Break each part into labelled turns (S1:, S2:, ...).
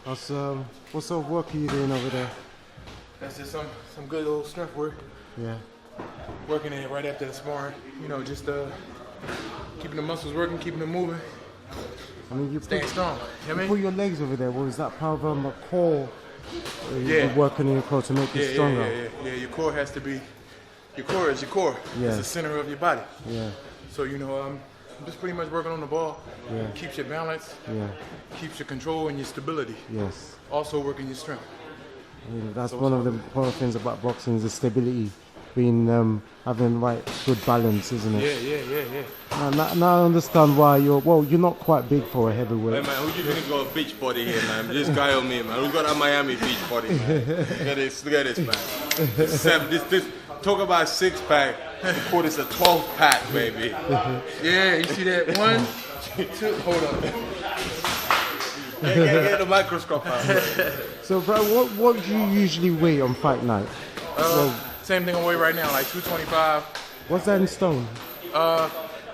S1: What sort of work are you doing over there?
S2: That's just some good old strength work.
S1: Yeah.
S2: Working it right after the sparring. You know, just keeping the muscles working, keeping them moving.
S1: I mean,
S2: staying strong. You know
S1: put your legs over there. What is that part of a core?
S2: Yeah.
S1: You're working in your core to make it stronger.
S2: Yeah. Your core has to be. Your core is your core.
S1: Yeah.
S2: It's the center of your body.
S1: Yeah.
S2: So you know, I'm just pretty much working on the ball.
S1: Yeah.
S2: Keeps your balance.
S1: Yeah.
S2: Keeps your control and your stability.
S1: Yes.
S2: Also working your strength.
S1: I mean, that's one of the important things about boxing is the stability, being having good balance, isn't it?
S2: Yeah.
S1: Now I understand why you're not quite big for a heavyweight.
S3: Hey man, who do you think got a beach body here, man? This guy on me, man. Who got that Miami beach body, man? Look at this, man. This talk about 6-pack. Call this a 12-pack, baby.
S2: Yeah, you see that? 1, 2, hold on.
S3: Get the microscope out.
S1: So, bro, what do you usually weigh on fight night?
S2: Same thing I weigh right now, like 225.
S1: What's that in stone?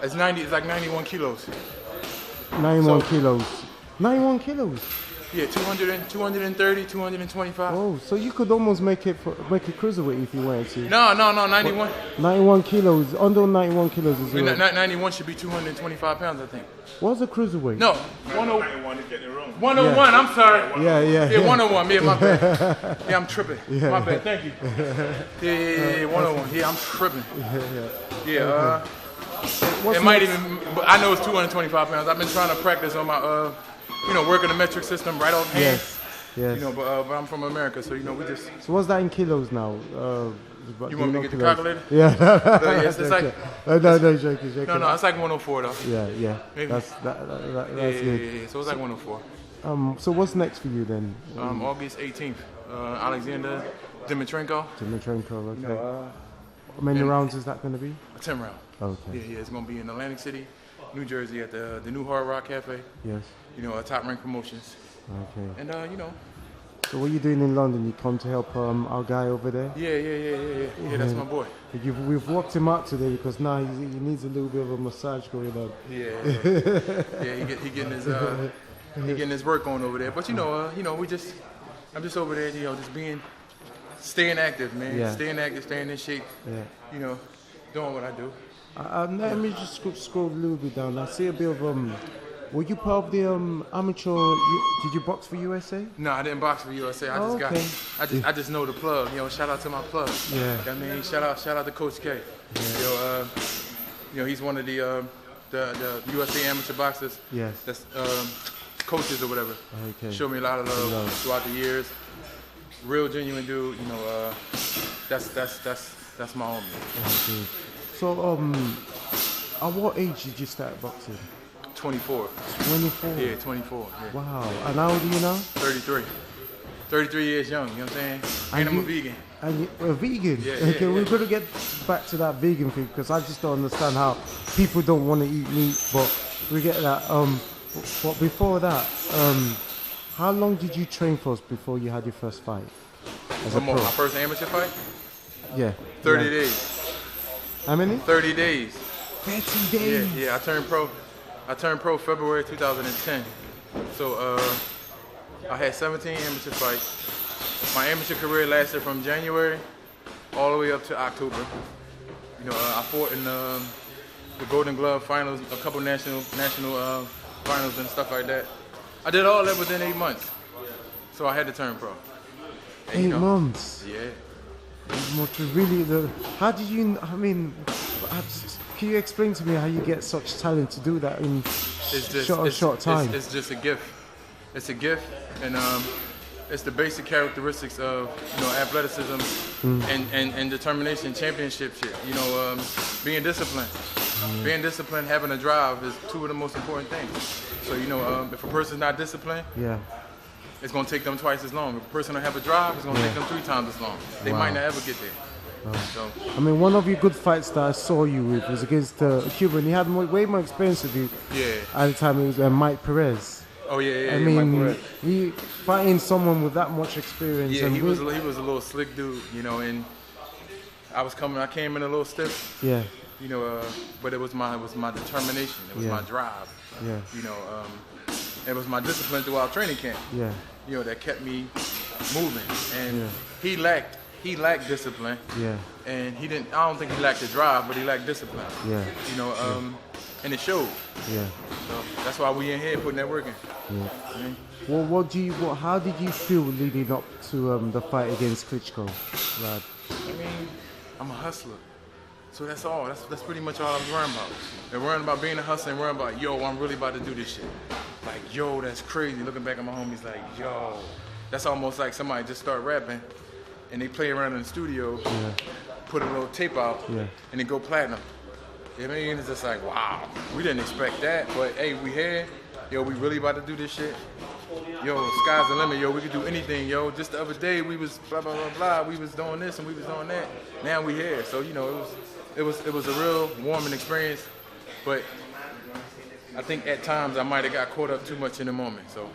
S2: It's 90. It's like 91 kilos.
S1: 91 kilos. 91 kilos.
S2: Yeah, 230, 225.
S1: Oh, so you could almost make it cruiserweight if you wanted to.
S2: No, 91.
S1: 91 kilos. Under 91 kilos is
S2: 91 should be 225 pounds, I think.
S1: What's a cruiserweight?
S2: No, 101. 101. I'm sorry.
S1: Yeah.
S2: 101. Yeah, my bad. Yeah, I'm tripping. Yeah. My bad. Thank you. Yeah. 101. Yeah, I'm tripping. Yeah. It might even. But I know it's 225 pounds. I've been trying to practice on my working the metric system right off hand.
S1: Yes.
S2: You know, but I'm from America, so we just.
S1: So what's that in kilos now?
S2: You want me to get the calculator?
S1: Yeah.
S2: It's like.
S1: No, joking.
S2: No, it's like 104 though.
S1: Yeah.
S2: Maybe.
S1: That's good.
S2: Yeah. So it's like 104.
S1: So what's next for you then?
S2: August 18th. Alexander Dimitrenko.
S1: Okay. How many rounds is that going to be?
S2: 10 round.
S1: Okay.
S2: Yeah. It's going to be in Atlantic City, New Jersey at the new Hard Rock Cafe.
S1: Yes.
S2: You know, Top Rank Promotions.
S1: Okay.
S2: And
S1: So what are you doing in London? You come to help our guy over there?
S2: Yeah, that's my boy.
S1: We've walked him out today because now he needs a little bit of a massage going on.
S2: Yeah. He getting his work on over there. But I'm just over there, just staying active, man.
S1: Yeah.
S2: Staying active, staying in shape.
S1: Yeah.
S2: You know, doing what I do.
S1: Let me just scroll a little bit down. I see a bit of were you part of the amateur? Did you box for USA?
S2: No, I didn't box for USA. I just know the plug. Shout out to my plug.
S1: Yeah.
S2: I mean, shout out to Coach K. Yeah. He's one of the USA amateur boxers.
S1: Yes.
S2: That's coaches or whatever.
S1: Okay.
S2: Showed me a lot of love throughout the years. Real genuine dude. That's my homie.
S1: Okay. So at what age did you start boxing?
S2: 24.
S1: 24?
S2: Yeah, 24. Yeah.
S1: Wow. And how old are you now?
S2: 33. 33 years young, you know what I'm saying? And I'm a vegan.
S1: And you're a vegan?
S2: Yeah.
S1: Okay, we're going to get back to that vegan thing because I just don't understand how people don't want to eat meat, but we get that. But before that, how long did you train for before you had your first fight?
S2: My first amateur fight?
S1: Yeah.
S2: 30 days.
S1: How many?
S2: 30 days.
S1: 30 days?
S2: Yeah, I turned pro February 2010. So I had 17 amateur fights. My amateur career lasted from January all the way up to October. I fought in the Golden Glove finals, a couple national finals and stuff like that. I did all that within 8 months. So I had to turn pro. And,
S1: 8 months?
S2: Yeah.
S1: How did you, can you explain to me how you get such talent to do that in short time?
S2: It's just a gift. It's a gift, and it's the basic characteristics of athleticism and determination, championship shit. Being disciplined. Being disciplined, having a drive is two of the most important things. So if a person's not disciplined, it's gonna take them twice as long. If a person don't have a drive, it's gonna take them 3 times as long. They might not ever get there. So.
S1: One of your good fights that I saw you with was against a Cuban. He had way more experience with you.
S2: Yeah.
S1: At the time, it was Mike Perez.
S2: Oh yeah.
S1: Mike
S2: Perez.
S1: he fighting someone with that much experience.
S2: Yeah, he was a little slick dude, and I came in a little stiff.
S1: Yeah.
S2: But it was my determination. It was my drive.
S1: Yeah.
S2: It was my discipline throughout training camp.
S1: Yeah.
S2: you know, that kept me moving. And he lacked discipline.
S1: Yeah.
S2: And I don't think he lacked the drive, but he lacked discipline.
S1: Yeah.
S2: You know, and it showed.
S1: Yeah.
S2: So that's why we in here putting that work in.
S1: Yeah.
S2: Mm-hmm.
S1: Well, how did you feel leading up to the fight against Klitschko, Rad?
S2: I mean, I'm a hustler. So that's all. That's pretty much all I'm worrying about. And worrying about being a hustler and worrying about, yo, I'm really about to do this shit. Like, yo, that's crazy. Looking back at my homies like, yo, that's almost like somebody just start rapping and they play around in the studio, put a little tape out, and they go platinum. You know what I mean? It's just like, wow, we didn't expect that, but hey, we here. Yo, we really about to do this shit. Yo, sky's the limit, yo, we could do anything, yo. Just the other day, we was blah, blah, blah, blah. We was doing this and we was doing that. Now we here. So, you know, it was a real warming experience, but I think at times I might have got caught up too much in the moment, so.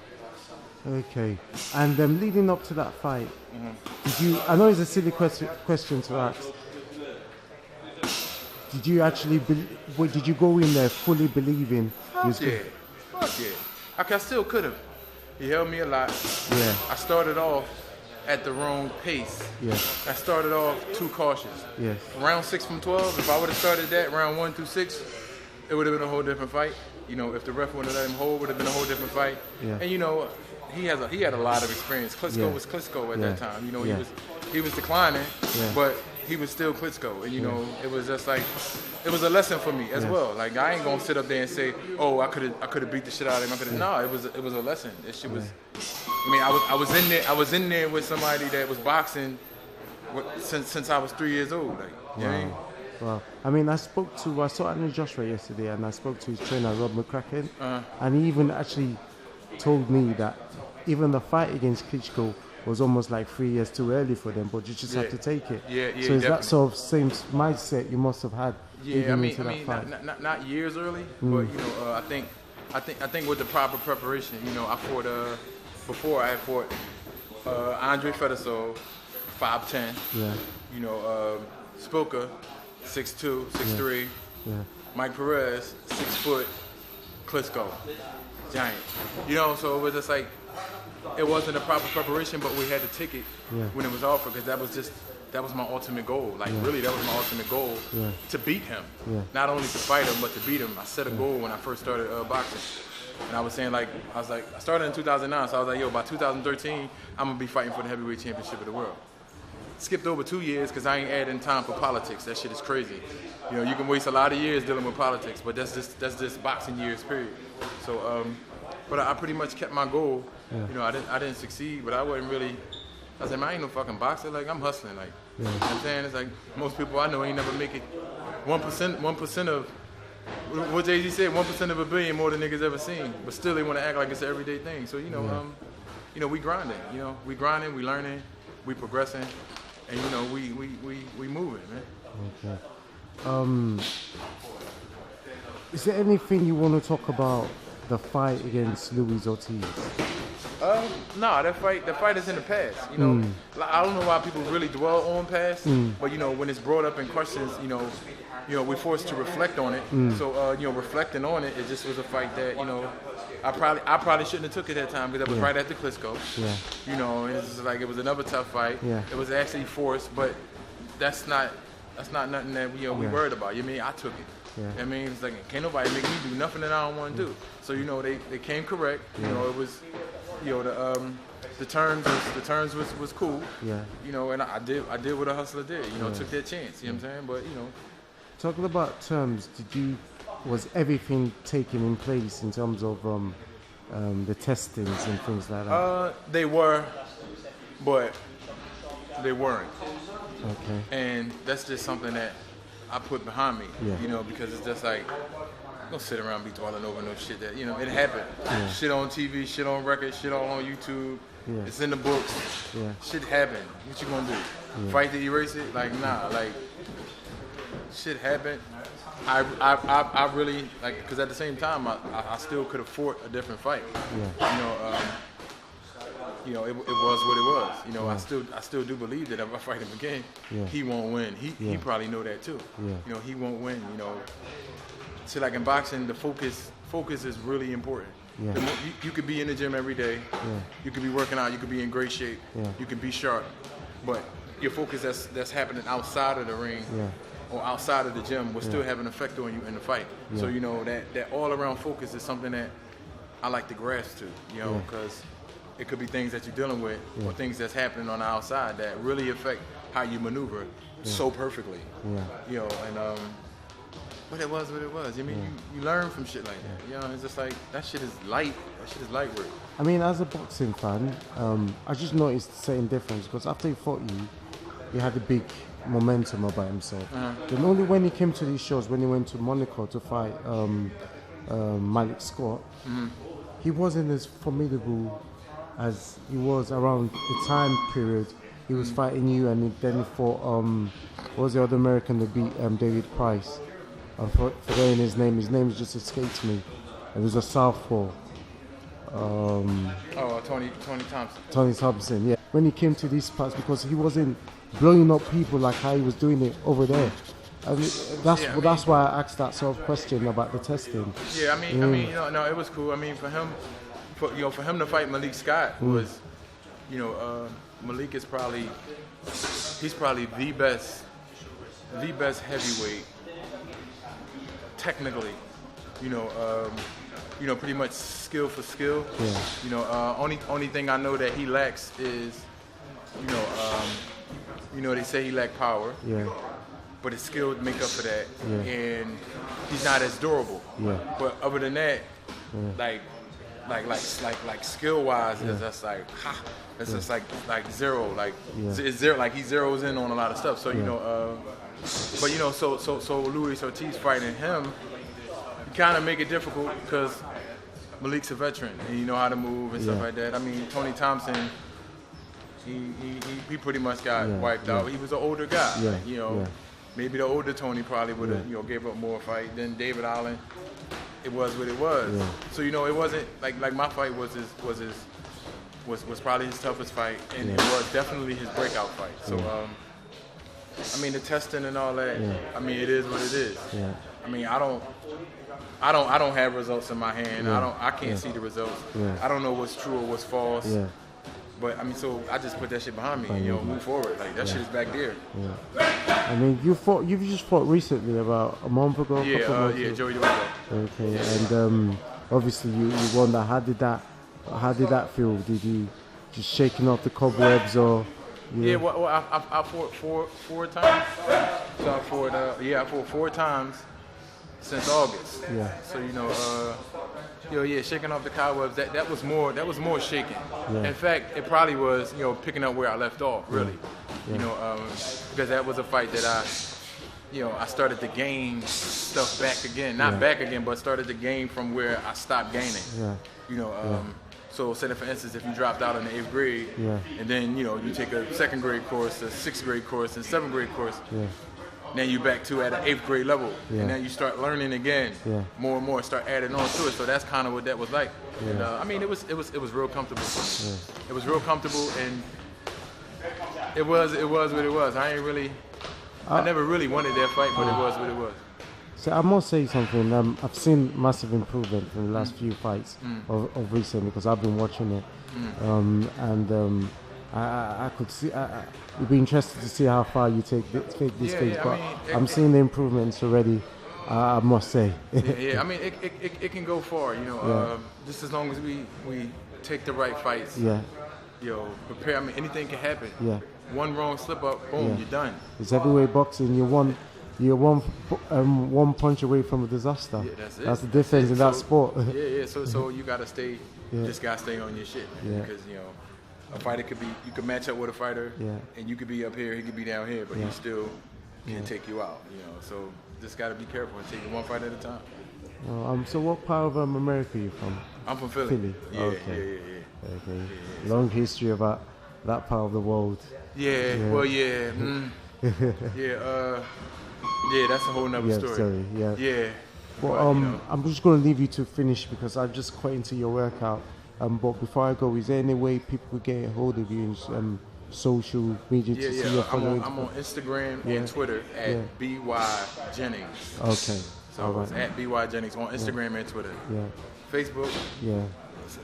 S1: Okay, and leading up to that fight, did you, I know it's a silly question to ask, did you actually, did you go in there fully believing?
S2: Fuck yeah. I still could have. He held me a lot.
S1: Yeah.
S2: I started off at the wrong pace.
S1: Yeah.
S2: I started off too cautious.
S1: Yes.
S2: Round 6 from 12, if I would have started that round 1 through 6, it would have been a whole different fight. You know, if the ref would have let him hold, it would have been a whole different fight.
S1: Yeah.
S2: And you know, he had a lot of experience. Klitschko was Klitschko at that time. You know, he was declining, but he was still Klitschko. And you know, it was just like, it was a lesson for me as well. Like, I ain't gonna sit up there and say, oh, I could have beat the shit out of him. No, it was a lesson. That shit was. I mean, I was in there with somebody that was boxing since I was 3 years old. Like, you know what I mean?
S1: Wow. I mean, I saw Anthony Joshua yesterday, and I spoke to his trainer, Rob McCracken, and he even actually told me that even the fight against Klitschko was almost like 3 years too early for them, but you just have to take it.
S2: Yeah,
S1: so it's
S2: definitely.
S1: that sort of same mindset you must have had.
S2: Yeah, I mean,
S1: not
S2: years early, but you know, I think with the proper preparation, you know, I fought before I fought Andre Fedosov, 5'10".
S1: Yeah.
S2: You know, Spilka, 6'2", 6'3".
S1: Yeah.
S2: Mike Perez, 6 foot. Klitschko, giant. You know, so it was just like, it wasn't a proper preparation, but we had to take it when it was offered, because that was my ultimate goal. Like, really, that was my ultimate goal, to beat him. Yeah. Not only to fight him, but to beat him. I set a goal when I first started boxing. And I was saying, I started in 2009, so I was like, yo, by 2013, I'm going to be fighting for the heavyweight championship of the world. Skipped over 2 years because I ain't adding time for politics. That shit is crazy. You know, you can waste a lot of years dealing with politics, but that's just boxing years, period. So, but I pretty much kept my goal. You know, I didn't succeed, but I wasn't really. I said, man, I ain't no fucking boxer. Like, I'm hustling. Like, you know what I'm saying? It's like most people I know ain't never make it 1% of what Jay-Z said, 1% of a billion more than niggas ever seen. But still, they want to act like it's an everyday thing. So, you know, we grinding. You know, we grinding, we learning, we progressing, and you know, we moving, man.
S1: Okay. Is there anything you want to talk about the fight against Luis Ortiz?
S2: No, that fight is in the past. You know, I don't know why people really dwell on past, but you know, when it's brought up in questions, you know, we're forced to reflect on it. So, you know, reflecting on it, it just was a fight that, you know, I probably shouldn't have took it that time, because that was right after Klitschko. Yeah. You know, it's like, it was another tough fight. Yeah. It was actually forced, but that's not nothing that we worried about. You know what I mean? I took it. Yeah. I mean, it's like, can't nobody make me do nothing that I don't want to do. So, you know, they came correct. You know, it was, you know, the terms was cool. Yeah. You know, and I did what a hustler did. You know, took that chance. You know what I'm saying? But you know,
S1: talking about terms, was everything taken in place in terms of the testings and things like that?
S2: They were, but they weren't.
S1: Okay.
S2: And that's just something that I put behind me. Yeah. You know, because it's just like, don't sit around and be dwelling over no shit that, you know, it happened. Yeah. Shit on TV, shit on record, shit all on YouTube. Yeah. It's in the books. Yeah. Shit happened. What you gonna do? Yeah. Fight to erase it? Like, nah, like, shit happened. I really, like, because at the same time, I still could have fought a different fight. Yeah. You know, it was what it was. You know, I still do believe that if I fight him again, he won't win. He probably know that too. Yeah. You know, he won't win. You know, so like in boxing, the focus is really important.
S1: Yeah.
S2: You could be in the gym every day.
S1: Yeah.
S2: You could be working out. You could be in great shape.
S1: Yeah.
S2: You can be sharp, but your focus that's happening outside of the ring or outside of the gym will still have an effect on you in the fight.
S1: Yeah.
S2: So you know that all around focus is something that I like to grasp to, you know, because it could be things that you're dealing with or things that's happening on the outside that really affect how you maneuver so perfectly.
S1: Yeah.
S2: You know, and but it was what it was. I mean, you learn from shit like that. You know, it's just like that shit is light. That shit is light work.
S1: I mean, as a boxing fan, I just noticed the same difference because after he fought you, he had a big momentum about himself. Then only when he came to these shows, when he went to Monaco to fight Malik Scott, he wasn't as formidable as he was around the time period he was fighting you, and then he fought what was the other American that beat David Price? I'm forgetting his name. His name just escapes me. It was a southpaw.
S2: Tony Thompson.
S1: Tony Thompson, yeah. When he came to these parts, because he wasn't blowing up people like how he was doing it over there. I mean, that's why I asked that sort of question about the testing.
S2: Yeah, I mean, no, it was cool. I mean, for him to fight Malik Scott was, Malik is probably the best heavyweight technically. Pretty much skill for skill. Yeah. Only thing I know that he lacks is, they say he lack power. Yeah. But his skill would make up for that. Yeah. And he's not as durable. Yeah. But other than that, like skill wise, it's just like it's just like zero. Like it's zero. Like he zeroes in on a lot of stuff. So so Luis Ortiz fighting him, kind of make it difficult because Malik's a veteran and you know how to move and stuff like that. I mean, Tony Thompson, he pretty much got wiped out. He was an older guy. Maybe the older Tony probably would have gave up more fight than David Allen. It was what it was. Yeah. So it wasn't like my fight was probably his toughest fight, and it was definitely his breakout fight. So I mean the testing and all that. Yeah. I mean it is what it is. Yeah. I mean I don't have results in my hand. Yeah. I can't see the results. Yeah. I don't know what's true or what's false. Yeah. But I mean, so I just put that shit behind me and move forward. Like that shit is back there.
S1: Yeah. I mean, you've just fought recently about a month ago.
S2: Joey Dorigo.
S1: Okay, and obviously you won that. How did that feel? Did you just shaking off the cobwebs or?
S2: Yeah, well I fought four times. So I fought 4 times since August. Yeah. So shaking off the cobwebs. That was more shaking. Yeah. In fact, it probably was picking up where I left off. Really, because that was a fight that I started to gain stuff back again. Not back again, but started to gain from where I stopped gaining. Yeah. So, say for instance, if you dropped out in the 8th grade, and then you take a 2nd grade course, a 6th grade course, and 7th grade course. Yeah. Now you back to at an 8th grade level, and then you start learning again, more and more, start adding on to it. So that's kind of what that was like. Yeah. And, I mean, it was real comfortable. Yeah. It was real comfortable, and it was what it was. I never really wanted that fight, but it was what it was.
S1: So I must say something. I've seen massive improvement in the last few fights of recent because I've been watching it, I could see. It'd be interesting to see how far you take this case, but I'm seeing the improvements already. I must say.
S2: I mean, it can go far, just as long as we take the right fights. Yeah. Prepare. I mean, anything can happen. Yeah. One wrong slip up, boom, you're done.
S1: It's heavyweight boxing. You're one punch away from a disaster. Yeah, that's it. That's the difference in that sport.
S2: So you gotta stay. Just gotta stay on your shit. Yeah. Because a fighter you could match up with a fighter, and you could be up here, he could be down here, but he still can take you out. So just gotta be careful and take it one fight at a time.
S1: So what part of America are you from?
S2: I'm from Philly.
S1: Yeah, okay. Long history about that part of the world.
S2: That's a whole nother story.
S1: Well, I'm just going to leave you to finish because I've just quite into your workout. But before I go, is there any way people could get a hold of you in social media to see your following?
S2: I'm on Instagram and Twitter at BY Jennings.
S1: Okay.
S2: So it's at BY Jennings on Instagram and Twitter.
S1: Yeah.
S2: Facebook,
S1: Yeah.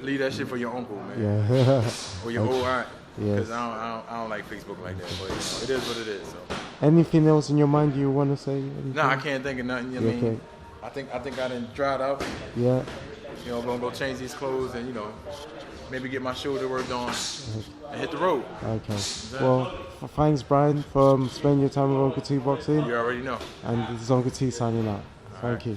S2: leave that shit for your uncle, man.
S1: Yeah.
S2: Or your old aunt.
S1: Yes.
S2: Because I don't like Facebook like that. But it is what it is. So.
S1: Anything else in your mind you want to say? Anything?
S2: No, I can't think of nothing. I mean,
S1: okay.
S2: I think I done dried out.
S1: Yeah.
S2: You know, I'm gonna go change these clothes and, you know, maybe get my shoulder worked on and hit the road.
S1: Okay. Well, thanks, Brian, for spending your time with Uncle T Boxing.
S2: You already know.
S1: And this is Uncle T signing out. Thank you.